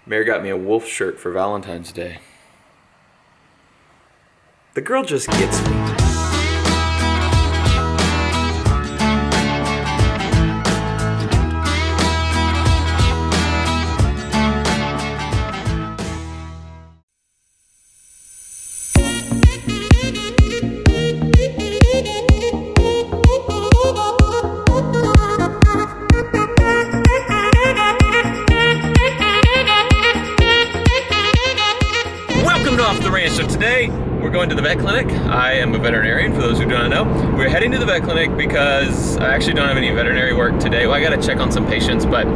Mary got me a wolf shirt for Valentine's Day. The girl just gets me. Off the ranch. So today we're going to the vet clinic. I am a veterinarian, for those who don't know. We're heading to the vet clinic because I actually don't have any veterinary work today. Well, I gotta check on some patients, but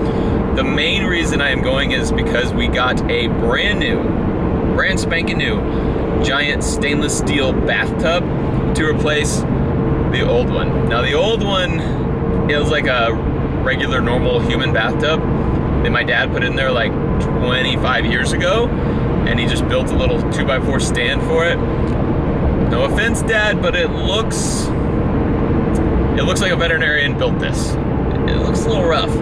the main reason I am going is because we got a brand spanking new giant stainless steel bathtub to replace the old one. Now the old one, it was like a regular normal human bathtub that my dad put in there like 25 years ago. And he just built a little 2x4 stand for it. No offense, Dad, but it looks like a veterinarian built this. It looks a little rough.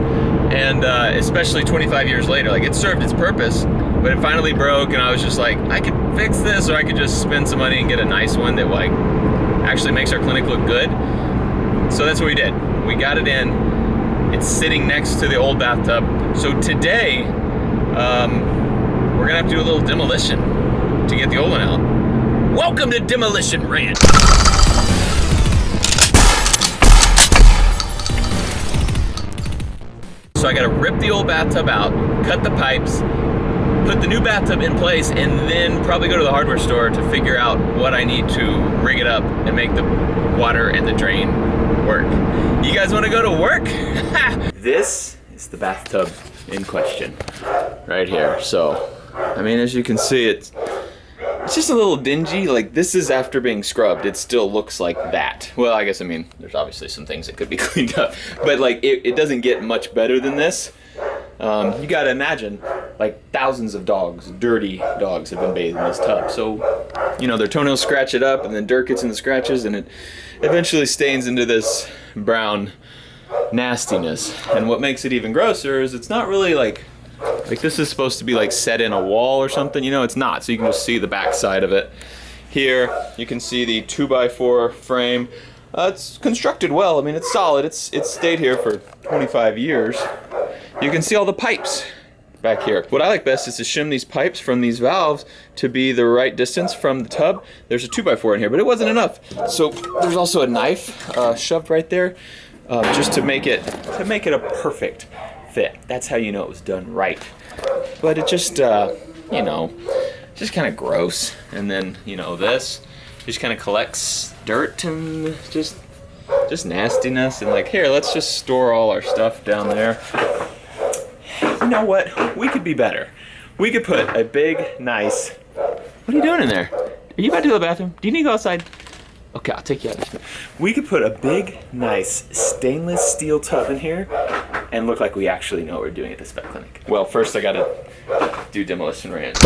And especially 25 years later, like it served its purpose, but it finally broke and I was just like, I could fix this or I could just spend some money and get a nice one that like actually makes our clinic look good. So that's what we did. We got it in. It's sitting next to the old bathtub. So today, we're gonna have to do a little demolition to get the old one out. Welcome to Demolition Ranch. So I gotta rip the old bathtub out, cut the pipes, put the new bathtub in place, and then probably go to the hardware store to figure out what I need to rig it up and make the water and the drain work. You guys wanna go to work? This is the bathtub in question, right here. So, I mean, as you can see, it's just a little dingy. Like, this is after being scrubbed. It still looks like that. Well, I guess, I mean, there's obviously some things that could be cleaned up, but like, it doesn't get much better than this. You gotta imagine, like, thousands of dogs, dirty dogs, have been bathed in this tub. So, you know, their toenails scratch it up, and then dirt gets in the scratches, and it eventually stains into this brown nastiness. And what makes it even grosser is it's not really like this is supposed to be like set in a wall or something, you know, it's not. So you can just see the back side of it. Here, you can see the 2x4 frame. It's constructed well. I mean, it's solid. It's stayed here for 25 years. You can see all the pipes back here. What I like best is to shim these pipes from these valves to be the right distance from the tub. There's a 2x4 in here, but it wasn't enough. So there's also a knife shoved right there, just to make it a perfect fit. That's how you know it was done right. But it just, you know, just kind of gross. And then, you know, this just kind of collects dirt and just nastiness. And like, here, let's just store all our stuff down there. You know what? We could be better. We could put a big, nice... What are you doing in there? Are you about to go to the bathroom? Do you need to go outside? Okay, I'll take you out. We could put a big, nice stainless steel tub in here and look like we actually know what we're doing at this vet clinic. Well, first I gotta do Demolition Ranch. I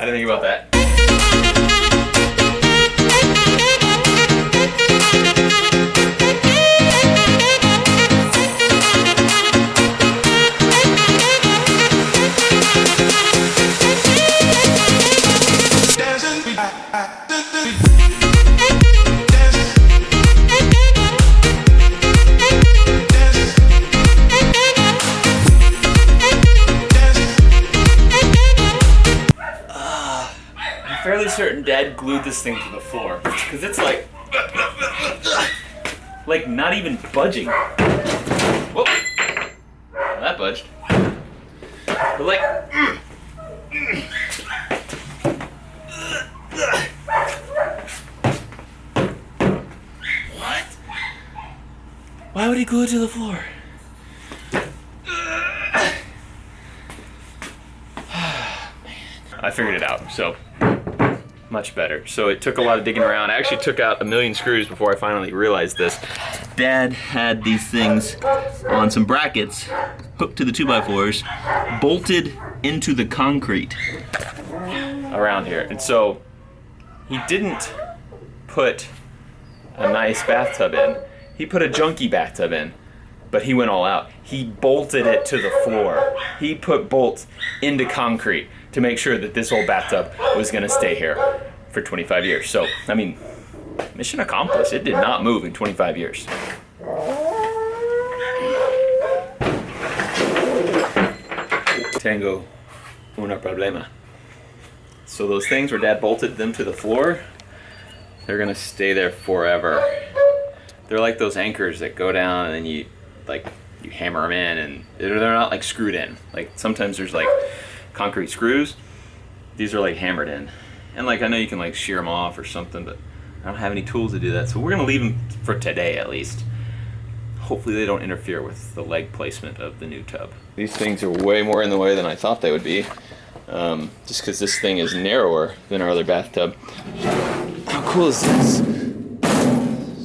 didn't think about that. Fairly certain Dad glued this thing to the floor because it's like not even budging. Whoa, well, that budged. But like, what? Why would he glue it to the floor? I figured it out. So. Much better. So it took a lot of digging around. I actually took out 1,000,000 screws before I finally realized this. Dad had these things on some brackets hooked to the 2x4s, bolted into the concrete around here. And so he didn't put a nice bathtub in. He put a junky bathtub in, but he went all out. He bolted it to the floor. He put bolts into concrete to make sure that this old bathtub was gonna stay here for 25 years. So, I mean, mission accomplished. It did not move in 25 years. Tengo una problema. So those things where Dad bolted them to the floor, they're gonna stay there forever. They're like those anchors that go down and then you hammer them in, and they're not like screwed in. Like sometimes there's like concrete screws. These are like hammered in. And like I know you can like shear them off or something, but I don't have any tools to do that. So we're gonna leave them for today at least. Hopefully they don't interfere with the leg placement of the new tub. These things are way more in the way than I thought they would be. Just because this thing is narrower than our other bathtub. How cool is this?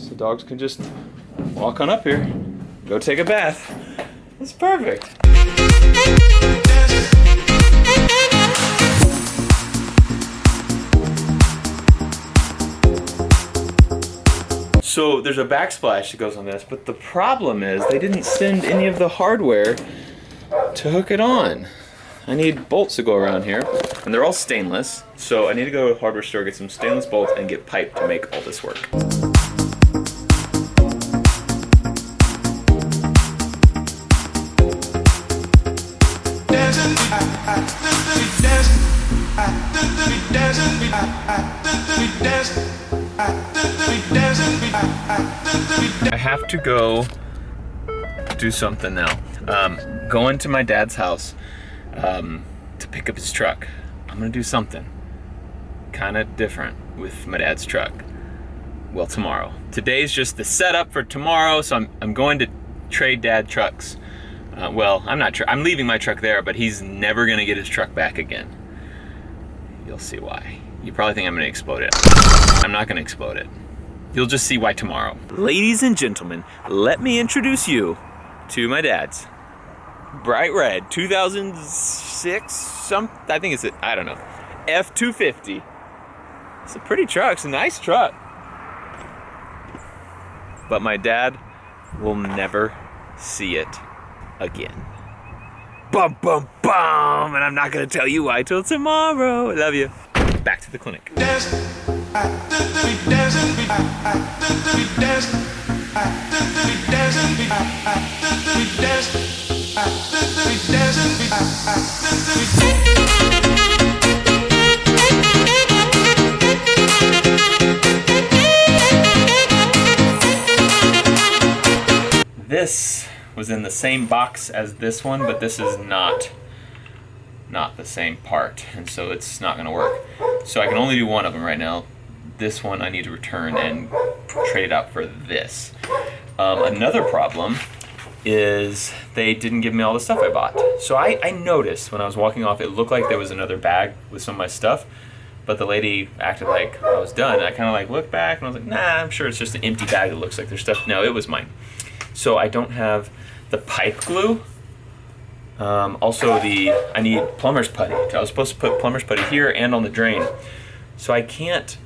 So dogs can just walk on up here, go take a bath. It's perfect. So there's a backsplash that goes on this, but the problem is they didn't send any of the hardware to hook it on. I need bolts to go around here, and they're all stainless, so I need to go to the hardware store, get some stainless bolts, and get pipe to make all this work. I have to go do something now. Going to my dad's house to pick up his truck. I'm gonna do something kind of different with my dad's truck. Well, tomorrow. Today's just the setup for tomorrow, so I'm going to trade Dad trucks. Well, I'm leaving my truck there, but he's never gonna get his truck back again. You'll see why. You probably think I'm gonna explode it. I'm not gonna explode it. You'll just see why tomorrow. Ladies and gentlemen, let me introduce you to my dad's bright red 2006 I think it's I don't know, F250. It's a pretty truck. It's a nice truck. But my dad will never see it again. Bum, bum, bum! And I'm not gonna tell you why till tomorrow. I love you. Back to the clinic. This was in the same box as this one, but this is not the same part, and so it's not going to work. So I can only do one of them right now. This one I need to return and trade it out for this. Another problem is they didn't give me all the stuff I bought. So I noticed when I was walking off, it looked like there was another bag with some of my stuff, but the lady acted like I was done. And I kind of like looked back and I was like, nah, I'm sure it's just an empty bag that looks like there's stuff. No, it was mine. So I don't have the pipe glue. Also I need plumber's putty. I was supposed to put plumber's putty here and on the drain. So I can't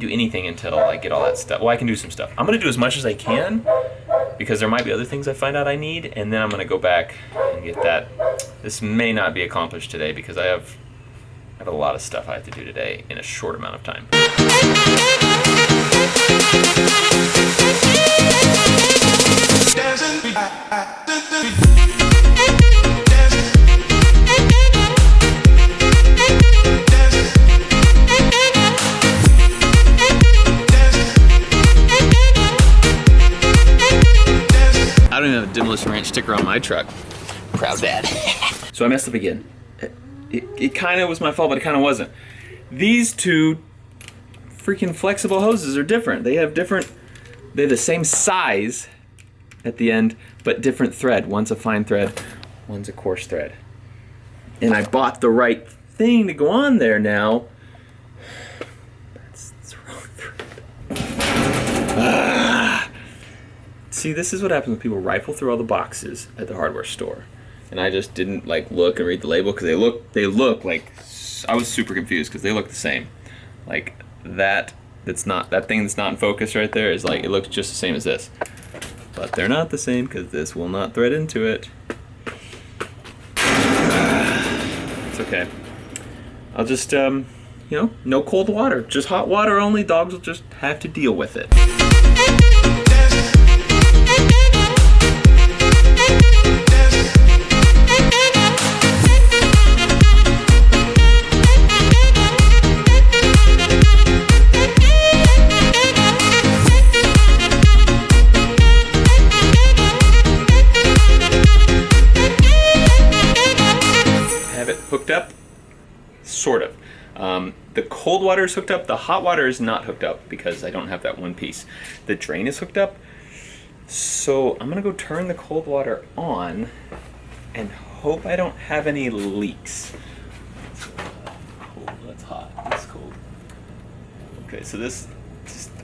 do anything until I get all that stuff. Well, I can do some stuff. I'm gonna do as much as I can because there might be other things I find out I need, and then I'm gonna go back and get that. This may not be accomplished today because I have a lot of stuff I have to do today in a short amount of time. I don't even have a Demolition Ranch sticker on my truck. Proud dad. So I messed up again. It kind of was my fault, but it kind of wasn't. These two freaking flexible hoses are different. They have the same size at the end, but different thread. One's a fine thread, one's a coarse thread. And I bought the right thing to go on there now. That's the wrong thread. See, this is what happens when people rifle through all the boxes at the hardware store. and I just didn't like look and read the label because they look like, I was super confused because they look the same. Like that thing that's not in focus right there is like, it looks just the same as this, but they're not the same because this will not thread into it. It's okay. I'll just you know, no cold water, just hot water only. Dogs will just have to deal with it. Hooked up, sort of. The cold water is hooked up. The hot water is not hooked up because I don't have that one piece. The drain is hooked up. So I'm gonna go turn the cold water on and hope I don't have any leaks. Cold, that's hot, that's cold. Okay, so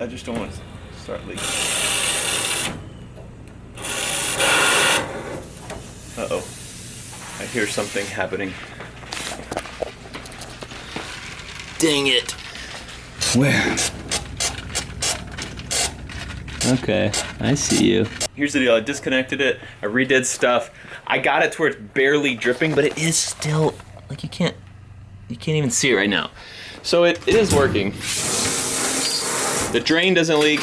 I just don't want to start leaking. Uh-oh, I hear something happening. Dang it. Where? Okay, I see you. Here's the deal, I disconnected it, I redid stuff. I got it to where it's barely dripping, but it is still, like you can't even see it right now. So it is working. The drain doesn't leak,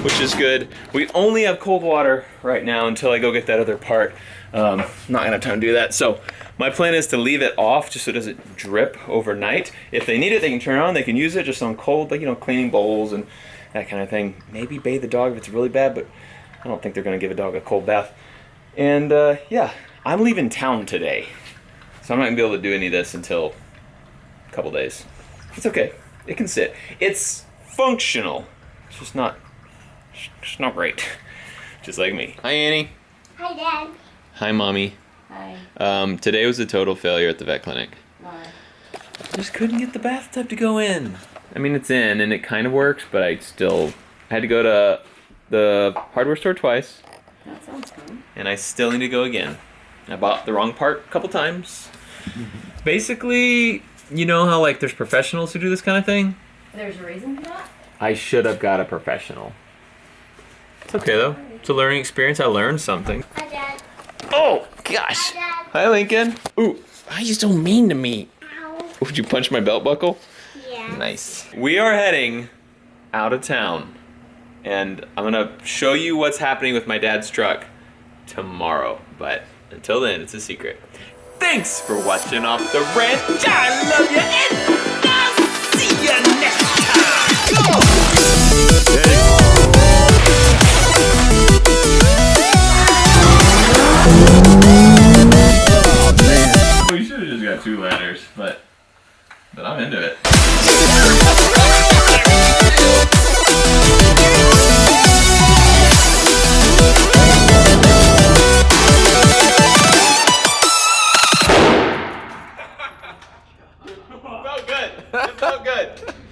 which is good. We only have cold water right now until I go get that other part. Not gonna have time to do that. So my plan is to leave it off just so it doesn't drip overnight. If they need it, they can turn it on, they can use it just on cold, like, you know, cleaning bowls and that kind of thing. Maybe bathe the dog if it's really bad, but I don't think they're gonna give a dog a cold bath. And yeah, I'm leaving town today. So I'm not gonna be able to do any of this until a couple days. It's okay, it can sit. It's functional, it's just not great. Just like me. Hi, Annie. Hi, Dad. Hi, Mommy. Hi. Today was a total failure at the vet clinic. Why? I just couldn't get the bathtub to go in. I mean, it's in and it kind of works, but I had to go to the hardware store twice. That sounds fun. And I still need to go again. I bought the wrong part a couple times. Basically, you know how like there's professionals who do this kind of thing? There's a reason for that? I should have got a professional. It's okay though. It's a learning experience. I learned something. Hi, Dad. Oh, gosh. Hi, Dad. Hi, Lincoln. Ooh, why are you so mean to me? Ow. Would you punch my belt buckle? Yeah. Nice. We are heading out of town, and I'm gonna show you what's happening with my dad's truck tomorrow. But until then, it's a secret. Thanks for watching Off the Ranch. I love you, and I'll see you next time. Go! We should have just got 2 ladders, but I'm into it.